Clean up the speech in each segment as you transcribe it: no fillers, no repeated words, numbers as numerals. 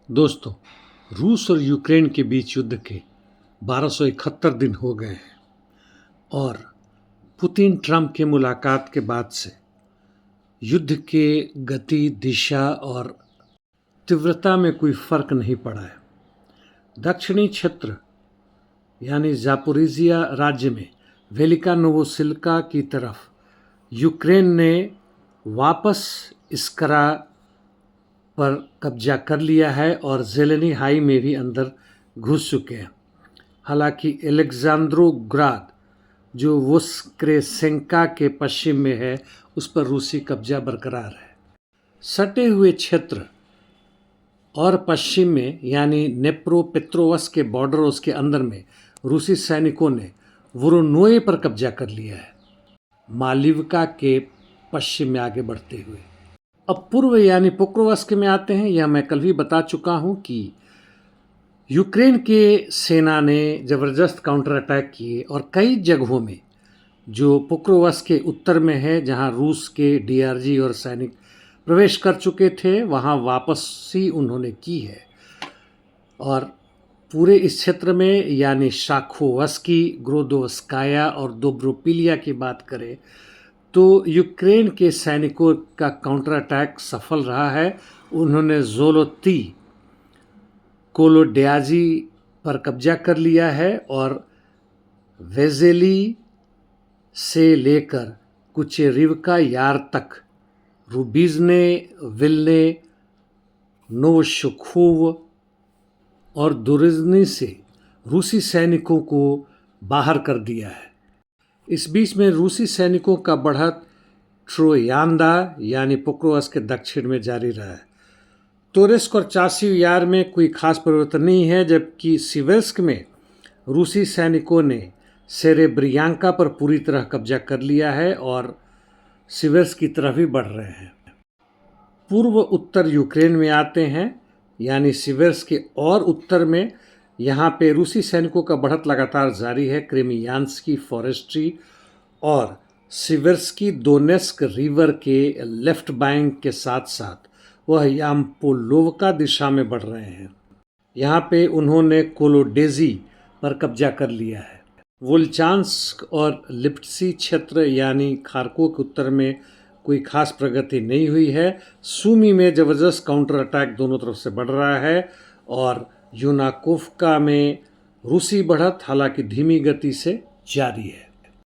दोस्तों, रूस और यूक्रेन के बीच युद्ध के 1271 दिन हो गए हैं और पुतिन ट्रंप की मुलाकात के बाद से युद्ध के गति, दिशा और तीव्रता में कोई फर्क नहीं पड़ा है। दक्षिणी क्षेत्र यानी जापोरिजिया राज्य में वेलिका नोवोसिल्का की तरफ यूक्रेन ने वापस इस्करा पर कब्जा कर लिया है और जेलेनी हाई में भी अंदर घुस चुके हैं। हालांकि एलेक्जेंड्रोग्राद जो वोस्क्रेसेंका के पश्चिम में है, उस पर रूसी कब्जा बरकरार है। सटे हुए क्षेत्र और पश्चिम में यानी नेप्रोपेट्रोवस्क के बॉर्डर उसके अंदर में रूसी सैनिकों ने वोरोनोए पर कब्जा कर लिया है, मालिवका के पश्चिम में आगे बढ़ते हुए। अब पूर्व यानी पोक्रोवस्क में आते हैं। यह मैं कल भी बता चुका हूं कि यूक्रेन के सेना ने ज़बरदस्त काउंटर अटैक किए और कई जगहों में जो पोक्रोवस्क के उत्तर में है, जहां रूस के डीआरजी और सैनिक प्रवेश कर चुके थे, वहां वापसी उन्होंने की है। और पूरे इस क्षेत्र में यानी शाखोवस्की, ग्रोदोवस्काया और दोब्रोपिलिया की बात करें तो यूक्रेन के सैनिकों का काउंटर अटैक सफल रहा है। उन्होंने ज़ोलोती, कोलोड्याजी पर कब्जा कर लिया है और वेजेली से लेकर कुचेरिवका यार तक, रूबीजने, विल्ने, नोवशुखोव और दुरिज्नी से रूसी सैनिकों को बाहर कर दिया है। इस बीच में रूसी सैनिकों का बढ़त ट्रोयांदा यानी पोक्रोवस्क के दक्षिण में जारी रहा है। तोरेस्क और चासिव यार में कोई खास परिवर्तन नहीं है, जबकि सिवेर्स्क में रूसी सैनिकों ने सेरेब्रियांका पर पूरी तरह कब्जा कर लिया है और सिवेर्स्क की तरफ ही बढ़ रहे हैं। पूर्व उत्तर यूक्रेन में आते हैं यानी सिवेर्स्क के और उत्तर में, यहाँ पे रूसी सैनिकों का बढ़त लगातार जारी है। क्रेमियान्स्की फॉरेस्ट्री और सिवेर्स्की दोनेस्क रिवर के लेफ्ट बैंक के साथ साथ वह याम्पोलोवका दिशा में बढ़ रहे हैं। यहाँ पे उन्होंने कोलोडेजी पर कब्जा कर लिया है। वोल्चांस्क और लिप्टसी क्षेत्र यानी खार्कोव के उत्तर में कोई खास प्रगति नहीं हुई है। सूमी में ज़बरदस्त काउंटर अटैक दोनों तरफ से बढ़ रहा है और यूनाकोव्का में रूसी बढ़त हालांकि धीमी गति से जारी है।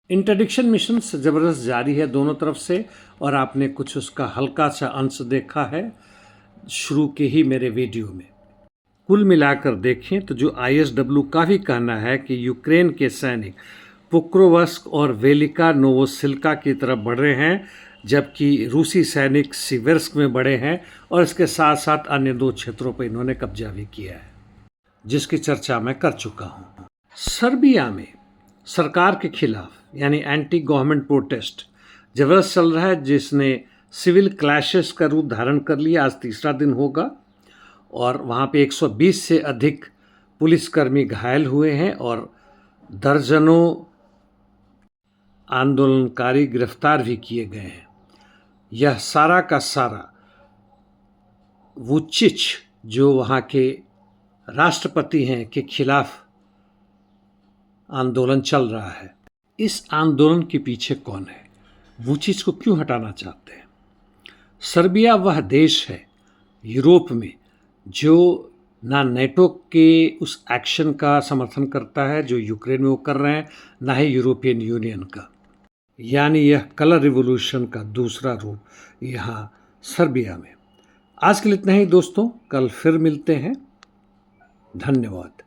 इंटरडिक्शन मिशन ज़बरदस्त जारी है दोनों तरफ से और आपने कुछ उसका हल्का सा अंश देखा है शुरू के ही मेरे वीडियो में। कुल मिलाकर देखें तो जो ISW का भी कहना है कि यूक्रेन के सैनिक पोक्रोवस्क और वेलिका नोवोसिल्का की तरफ बढ़ रहे हैं, जबकि रूसी सैनिक सिवेर्स्क में बढ़े हैं और इसके साथ साथ अन्य दो क्षेत्रों पर इन्होंने कब्जा भी किया है, जिसकी चर्चा मैं कर चुका हूँ। सर्बिया में सरकार के खिलाफ यानी एंटी गवर्नमेंट प्रोटेस्ट जबरदस्त चल रहा है, जिसने सिविल क्लैशेस का रूप धारण कर लिया। आज तीसरा दिन होगा और वहाँ पे 120 से अधिक पुलिसकर्मी घायल हुए हैं और दर्जनों आंदोलनकारी गिरफ्तार भी किए गए हैं। यह सारा का सारा वुचिच जो वहाँ के राष्ट्रपति हैं के खिलाफ आंदोलन चल रहा है। इस आंदोलन के पीछे कौन है? वुचिच को क्यों हटाना चाहते हैं? सर्बिया वह देश है यूरोप में जो ना नेटो के उस एक्शन का समर्थन करता है जो यूक्रेन में वो कर रहे हैं, ना ही यूरोपियन यूनियन का। यानी यह कलर रिवॉल्यूशन का दूसरा रूप यहाँ सर्बिया में। आज के लिए इतना ही दोस्तों, कल फिर मिलते हैं। धन्यवाद।